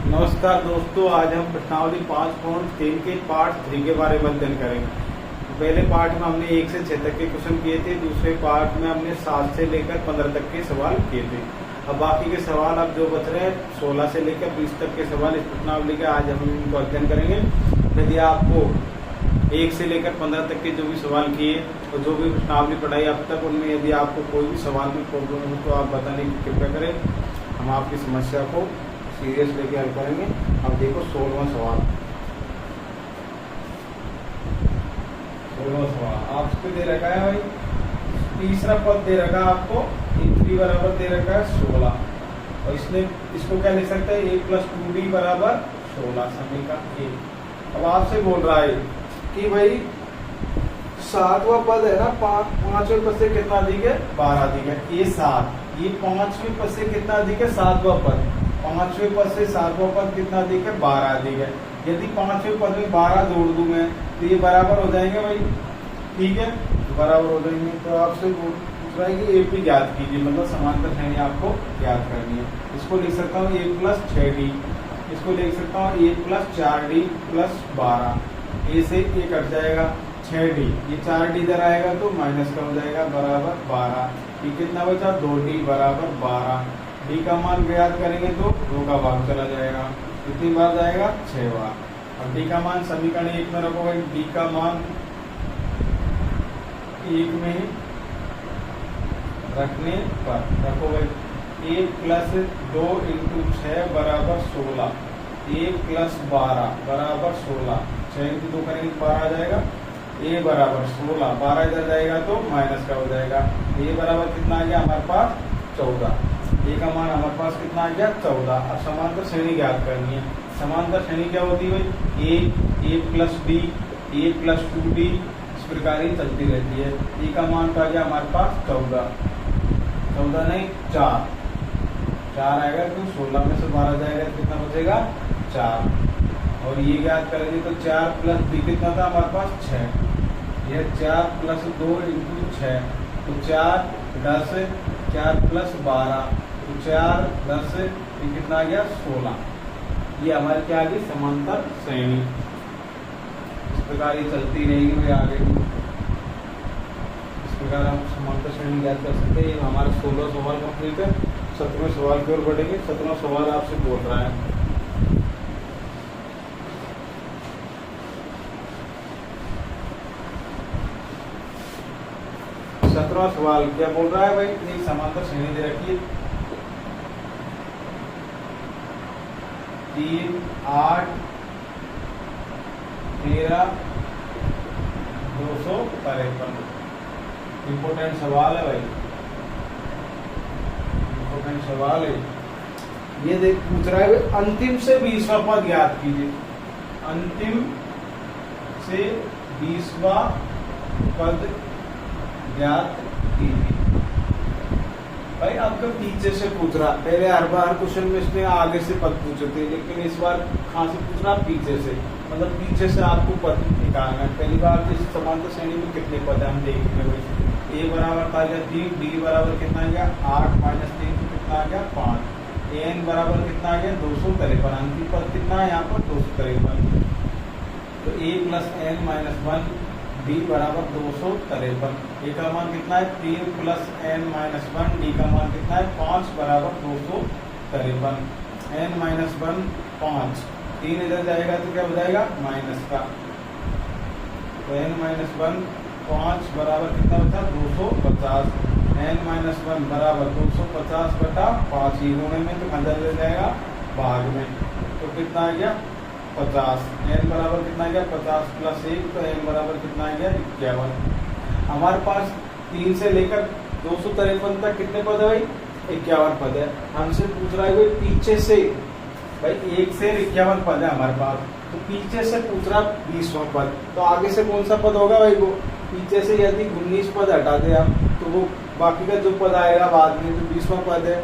नमस्कार दोस्तों, आज हम प्रश्नावली 5.3 के पार्ट 3 के बारे में अध्ययन करेंगे। पहले पार्ट में हमने 1 से 6 तक के क्वेश्चन किए थे। दूसरे पार्ट में हमने 7 से लेकर 15 तक के सवाल किए थे। अब बाकी के सवाल अब जो बच रहे हैं 16 से लेकर 20 तक के सवाल इस प्रश्नावली के आज हम इनको अध्ययन करेंगे। यदि आपको 1 से लेकर 15 तक के जो भी सवाल किए और जो भी प्रश्नावली पढ़ाई अब तक, उनमें यदि आपको कोई भी सवाल में प्रॉब्लम हो तो आप बताने की कृपया करें। हम आपकी समस्या को सीरियस लेके हल करेंगे। अब देखो 16वां सवाल। 16वां सवाल आपको दे रखा है भाई, तीसरा पद दे रखा है आपको, a3 बराबर दे रखा है 16 और इसको क्या लिख सकते हैं, a + 2d बराबर 16 समीकरण ए। अब आपसे बोल रहा है कि भाई 7वां पद है ना, 5वें पद से कितना अधिक है, 12 अधिक है, ये 7, ये 5वें पद से कितना अधिक है, 7वां पद, 5वें पद से 7वां पद कितना अधिक है, 12 अधिक है। यदि 5वें पद में 12 जोड़ दूं मैं तो ये बराबर हो जाएंगे भाई, ठीक है, तो बराबर हो जाएंगे। तो आपसे पूछ रहा है कि एपी ज्ञात कीजिए, मतलब समांतर श्रेणी आपको ज्ञात करनी है। इसको लिख सकता हूँ a + 6d, इसको लिख सकता हूँ a + 4d + 12, a से a कट जाएगा, 6d, ये 4d इधर आएगा तो माइनस का हो जाएगा, बराबर 12। ये कितना बचा, 2d बराबर 12। d का मान ज्ञात करेंगे तो 2 का भाग चला जाएगा, कितनी बार जाएगा, 6 बार। अब d का मान समीकरण 1 में रखो भाई, d का मान 1 में रखने पर रखो भाई, 1 + 2 × 6 बराबर 16, 1 + 12 बराबर 16, 6 × 2 करेंगे 12 आ जाएगा, a बराबर 16, 12 इधर जाएगा तो माइनस का हो जाएगा। a बराबर कितना आ गया हमारे पास, 14। a का मान हमारे पास कितना आ गया, 14। अब समांतर श्रेणी ज्ञात करनी है। समांतर श्रेणी क्या होती है भाई, a + b, a + 2d, इस प्रकार ही चलती रहती है। a का मान तो आ गया हमारे पास 14 नहीं 4 आएगा, तो 16 में से 12 जाएगा तो कितना बचेगा, 4। और ये ज्ञात करेंगे तो 4 + b कितना था हमारे पास, 6। यह 4 + 2 × 6, तो 4 10, 4 + 12, तो 4 10, ये कितना आ गया, 16। ये हमारे क्या आ गई, समांतर श्रेणी। इस प्रकार ये चलती रहेगी भाई आगे भी। इस प्रकार हम समांतर श्रेणी ज्ञात कर सकते हैं। हमारा 16 सवाल कंप्लीट है। 17वें सवाल की ओर बढ़ेंगे। 17वां सवाल आपसे बोल रहा है, सवाल क्या बोल रहा है भाई, एक समांतर श्रेणी दे रखी है, 3 8 13 253। इंपोर्टेंट सवाल है भाई, इंपोर्टेंट सवाल है ये। देख पूछ रहा है भाई, अंतिम से 20वां पद ज्ञात कीजिए। अंतिम से 20वां पद ज्ञात कीजिए। भाई आपका पीछे से पूछ रहा, पहले हर बार क्वेश्चन में इसने आगे से पद पूछे थे, लेकिन इस बार कहाँ से पूछ रहा, पीछे से, मतलब पीछे से आपको पद निकालना है। पहली बार इस समांतर श्रेणी में कितने पद है हम देखेंगे भाई। a बराबर था 3, d बराबर कितना आ गया, 8 - 3 कितना आ गया, 5, an बराबर कितना आ गया, 253। अंतिम पद कितना है यहाँ पर, 253। तो a + n - 1, d बराबर 253। a का मान कितना है, 3 + n - 1, d का मान कितना है, 5 बराबर 253। n - 1 5, 3 इधर जाएगा तो क्या हो जाएगा, माइनस का, तो n - 1 5 बराबर कितना बचा, 250। n - 1 बराबर 250/5, ये गुणे में तो अंदर ले जाएगा भाग में, तो कितना आ गया, 50। n बराबर कितना आ गया, 50 + 1, तो n बराबर कितना आ गया, 51। हमारे पास 3 से लेकर 253 तक कितने पद है भाई, 51 पद है। हमसे पूछ रहा है भाई पीछे से, भाई 1 से 51 पद है हमारे पास, तो पीछे से पूछ रहा 20वां पद, तो आगे से कौन सा पद होगा भाई, वो पीछे से यदि 19 पद हटा दे हम, तो वो बाकी का जो पद आएगा बाद में, जो 20वां पद है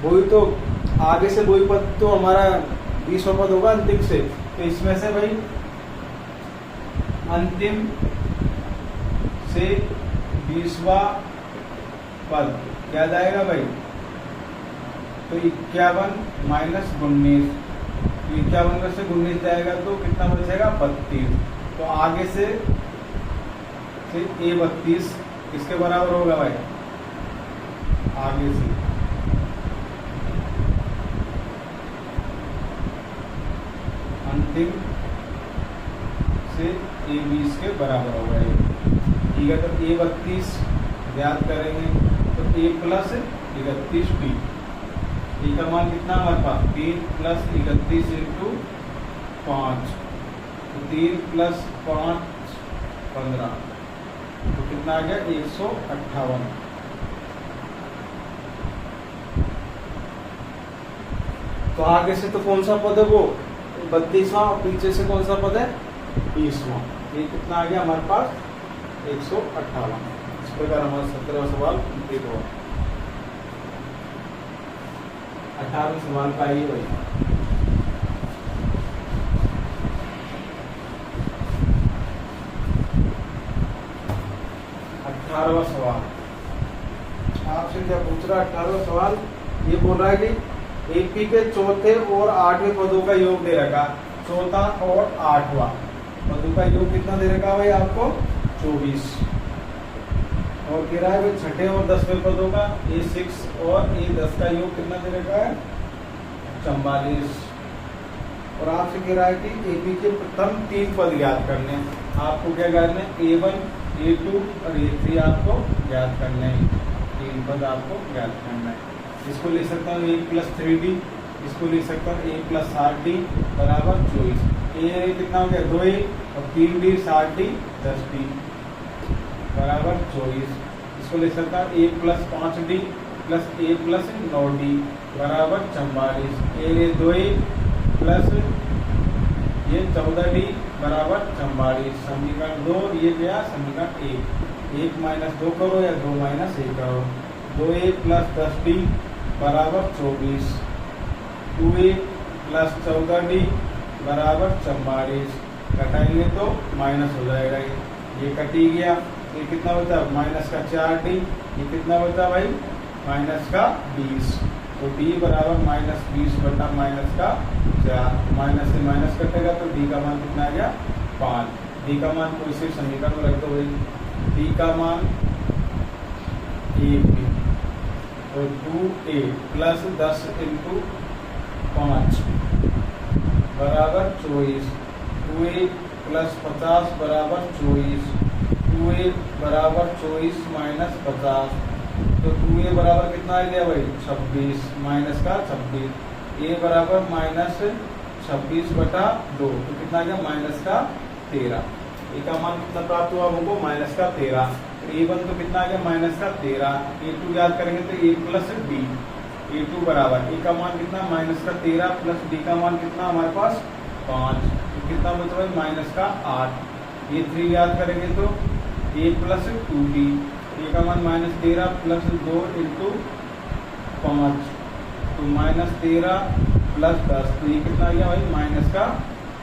वही, तो आगे से वही पद तो हमारा 20वां पद होगा अंतिम से। तो इसमें से भाई अंतिम से 20वां पद क्या जाएगा भाई, तो 51 - 19, 51 में से 19 जाएगा तो कितना बचेगा 32। तो आगे से A32 किसके बराबर होगा भाई, आगे से अंतिम से A20 के बराबर होगा ये, ठीक है। तो A32 याद करेंगे तो A प्लस 31B, ए का मान कितना हमारे पास 3 प्लस 31 इंटू 5, तो 3 प्लस 5 15, तो कितना आ गया 158। तो आगे से तो कौन सा पद है वो 32वां, और पीछे से कौन सा पद है 20वां। ये कितना आ गया हमारे पास 158। इस प्रकार हमारा 17वां सवाल कंप्लीट हुआ। 18वें सवाल का ये वही 18वां सवाल आपसे क्या पूछ रहा है। 18वां सवाल ये बोल रहा है कि एपी के चौथे और 8वें पदों का योग दे रखा, चौथा और 8वां पदों का योग कितना दे रखा भाई आपको 24, और कह रहा है भाई छठे और 10वें पदों का A6 और A10 का योग कितना दे रखा है 44, और आपसे कह रहा है कि एपी के प्रथम 3 पद ज्ञात करने हैं। आपको क्या करना है A1 A2 और A3 आपको ज्ञात करना है, 3 पद आपको ज्ञात करना है। इसको लिख सकता हूँ 1 प्लस 3D, इसको लिख सकता हूँ 1 प्लस 7D बराबर 24। ए कितना हो गया 2A और 3D 7D 10D बराबर 24। इसको लिख सकता हूँ 1 plus 5D plus A plus 9D बराबर 44। ए 2A प्लस ये 14D बराबर 44। समीकरण 2 ये गया समीकरण 1 माइनस 2 करो या 2 माइनस 1 करो। 2A प्लस 10D बराबर 24, 2A प्लस 14D बराबर 44। घटाएंगे तो माइनस हो जाएगा, ये कट ही गया। ये कितना बचा माइनस का 4D, ये कितना बचा भाई माइनस का 20, तो D बराबर माइनस 20 बटा माइनस का 4। माइनस से माइनस कटेगा तो D का मान कितना आ गया 5। D का मान कोई से समीकरण में रख दो भाई, D का मान 1 और 2A प्लस 10 इंटू 5 बराबर 24, 2A प्लस 50 बराबर 24, 2A बराबर 24 माइनस 50, तो 2A बराबर कितना आ गया भाई 26 माइनस का 26। A बराबर माइनस 26 बटा 2, तो कितना आ गया माइनस का 13। A का मान कितना प्राप्त हुआ हमको माइनस का 13। A1 तो कितना आ गया माइनस का 13। A2 याद करेंगे तो A प्लस D, A2 बराबर A का मान कितना माइनस का 13 प्लस D का मान कितना हमारे पास 5, तो कितना बचा भाई माइनस का 8। A3 याद करेंगे तो A प्लस 2D, A का मान माइनस 13 प्लस 2 इंटू 5, तो माइनस 13 प्लस 10, तो ये कितना आ गया भाई माइनस का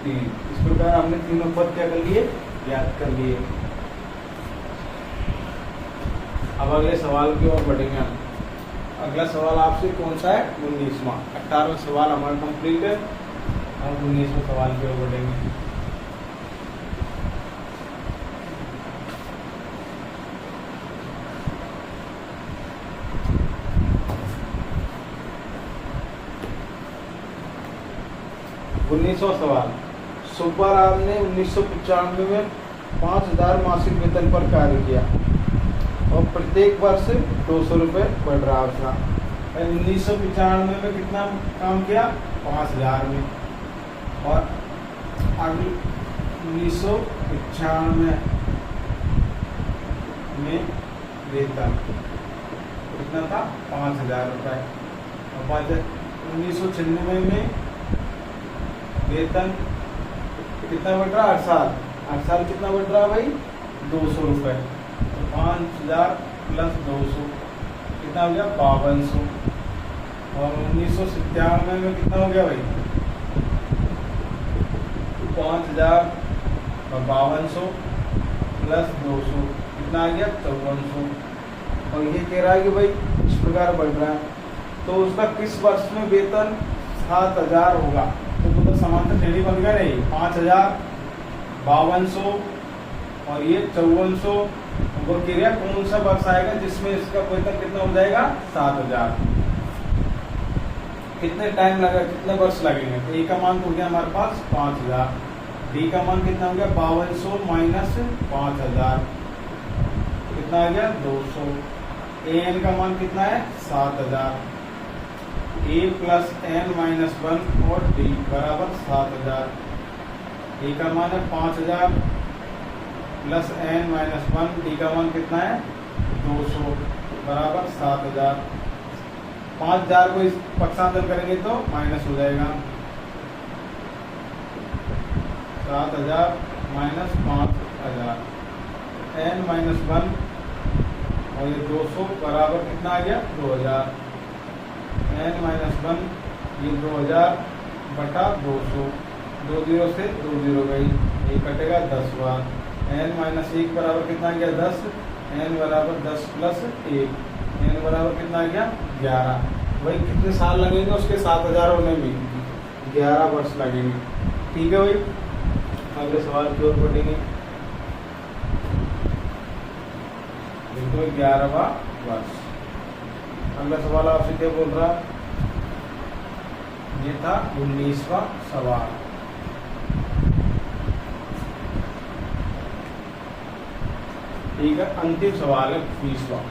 3। इस प्रकार हमने तीनों पद क्या कर लिए याद कर लिए। अब अगले सवाल की ओर बढ़ेंगे। अगला सवाल आपसे कौन सा है 19वां। 18वां सवाल हमारा कंप्लीट है, अब 19वें सवाल की ओर बढ़ेंगे। सवाल सुब्बा राम ने 1995 में 5000 मासिक वेतन पर कार्य किया और प्रत्येक वर्ष 200 रुपये बढ़ रहा था। 1995 में कितना काम किया 5000 में, और अगले 1995 में वेतन कितना था 5000 रुपये, और 1996 में वेतन कितना बढ़ रहा 8 साल कितना बढ़ रहा भाई 200 रुपये, तो 5000 प्लस 200 कितना हो गया 5200, और 1997 में कितना हो गया भाई 5000 और 5200 प्लस 200 कितना आ गया 5400, और ये कह रहा है कि भाई इस प्रकार बढ़ रहा है, तो उसका किस वर्ष में वेतन 7000 होगा। तो समांतर श्रेणी बन गया नहीं, 5000, 5200 और ये 5400। वो कह रहा कौन सा वर्ष आएगा जिसमें इसका वेतन कितना हो जाएगा 7000। कितने टाइम लगा, कितने वर्ष लगेंगे? तो ए का मान हो गया हमारे पास 5000, डी का मान कितना हो गया 5200 माइनस 5000 कितना आ गया 200, एन का मान कितना है 7000, ए प्लस एन माइनस 1 और डी बराबर 7000। ए का मान है 5000 प्लस एन माइनस 1, डी का मान कितना है 200 बराबर 7000। 5000 को इस पक्षांतर करेंगे तो माइनस हो जाएगा, 7000 माइनस 5000, एन माइनस 1 और ये 200 बराबर कितना आ गया 2000, एन माइनस 1 ये 2000 बटा 200, 2 0 से 2 0 गई, ये कटेगा 10 बार, एन माइनस 1 बराबर कितना आ गया 10, एन बराबर 10 प्लस 1, एन बराबर कितना आ गया 11। भाई कितने साल लगेंगे उसके 7000 होने में? 11 वर्ष लगेंगे। ठीक है भाई, अगले सवाल की ओर बढ़ेंगे। देखो 11वां वर्ष। अगला सवाल आपसे क्या बोल रहा? ये था 19वां सवाल। ठीक है, अंतिम सवाल है 20वां।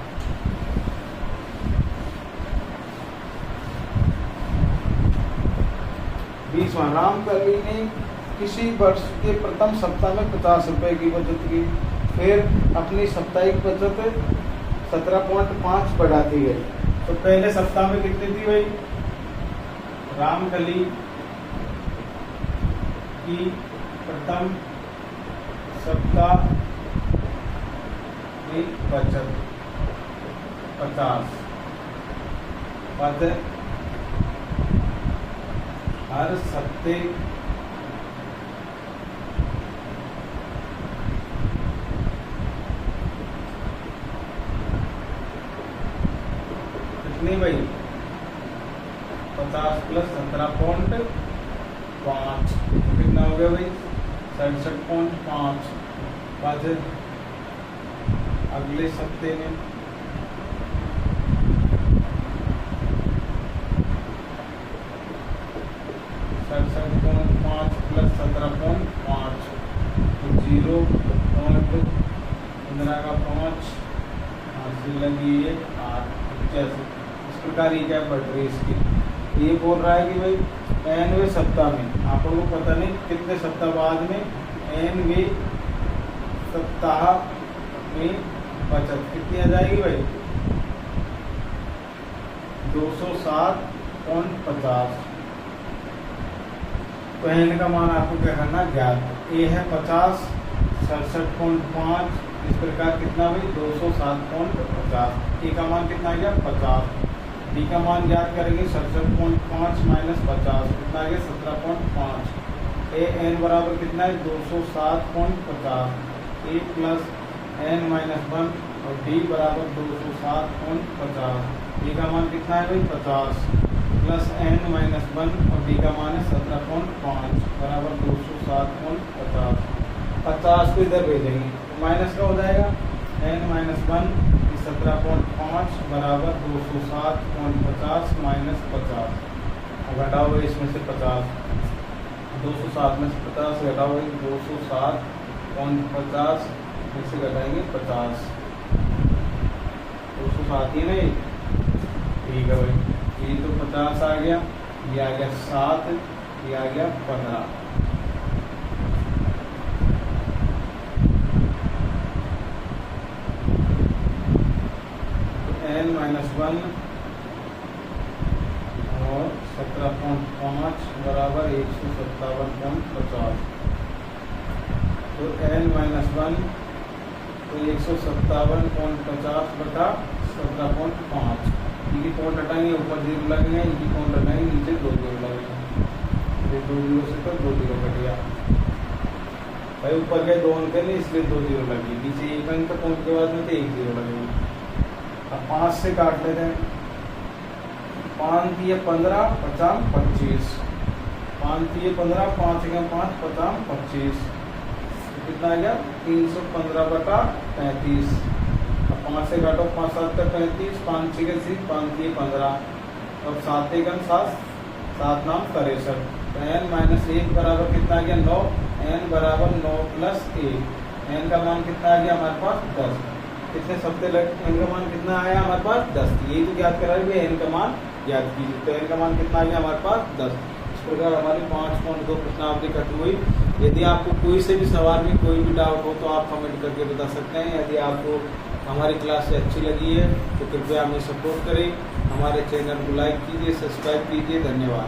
रामकली ने किसी वर्ष के प्रथम सप्ताह में 50 रुपए की बचत की, फिर अपनी साप्ताहिक बचत 17.5 बढ़ाती गई। तो पहले सप्ताह में कितनी थी भाई? रामकली की प्रथम सप्ताह की बचत 50 पद हर सप्ते कितनी भाई? 50 प्लस 17.5 कितना हो गया भाई? 67.5 पद अगले सप्ते में। प्लस 17.5 0.15 हासिल लगी है 8 85। इस प्रकार ये क्या बढ़ रही है इसकी? ये बोल रहा है कि भाई एनवें सप्ताह में, आप लोगों को पता नहीं कितने सप्ताह बाद में, एनवें सप्ताह में बचत कितनी आ जाएगी भाई? 207.50। तो एन का मान आपको क्या करना ज्ञात। ए है 50, 67.5, इस प्रकार कितना भाई 207.50। ए का मान कितना आ गया 50, डी का मान ज्ञात करेंगे 67.5 माइनस 50 कितना आ गया 17.5। ए एन बराबर कितना है 207.50, ए प्लस एन माइनस 1 और डी बराबर 207.50। डी का मान कितना है भाई 50 प्लस एन माइनस 1 और डी का मान है 17.5 बराबर 207.50। 50 को इधर भेजेंगे तो माइनस का हो जाएगा, एन माइनस 1 17.5 बराबर 207.50 माइनस 50। अब घटाओ इसमें से 50, 207 में से 50 घटाओ 207.50 इससे घटाएंगे 50, 207 ही नहीं। ठीक है भाई, ये तो 50 आ गया, ये आ गया 7, ये आ गया 15। तो n माइनस 1 और 17.5 बराबर 157.50। तो n माइनस 1 तो 157.50 बटा 17.5। इनकी पॉइंट हटाएंगे, ऊपर 0 लगेंगे, इनकी पॉइंट हटाएंगे, नीचे 2 0 लगेंगे। ये 2 0 से तो 2 0 कट गया भाई, ऊपर गए 2 अंक नहीं इसलिए 2 0 लगी, नीचे 1 अंक पॉइंट के बाद में तो 1 0 लगेगी। अब 5 से काट लेते हैं, 5 दिए 15, 50 25, 5 3 15, 5 1 5, 5 25, कितना आ गया 315/35। अब 5 से काटो, 5 7 35, 5 6 30, 5 3 15, अब 7 1 7, 7 9 63। तो n - 1 बराबर कितना आ गया 9, n बराबर 9 + 1, n का मान कितना आ गया हमारे पास 10। कितने सप्ते लग, n का मान कितना आया हमारे पास 10। यही तो ज्ञात करा है, n का मान ज्ञात कीजिए। तो n का मान कितना आ गया हमारे पास 10। इस प्रकार हमारी 5.2 प्रश्नावली खत्म हुई। यदि आपको कोई से भी सवाल में कोई भी डाउट हो तो आप कमेंट करके बता सकते हैं। यदि आपको हमारी क्लास अच्छी लगी है तो कृपया हमें सपोर्ट करें, हमारे चैनल को लाइक कीजिए, सब्सक्राइब कीजिए। धन्यवाद।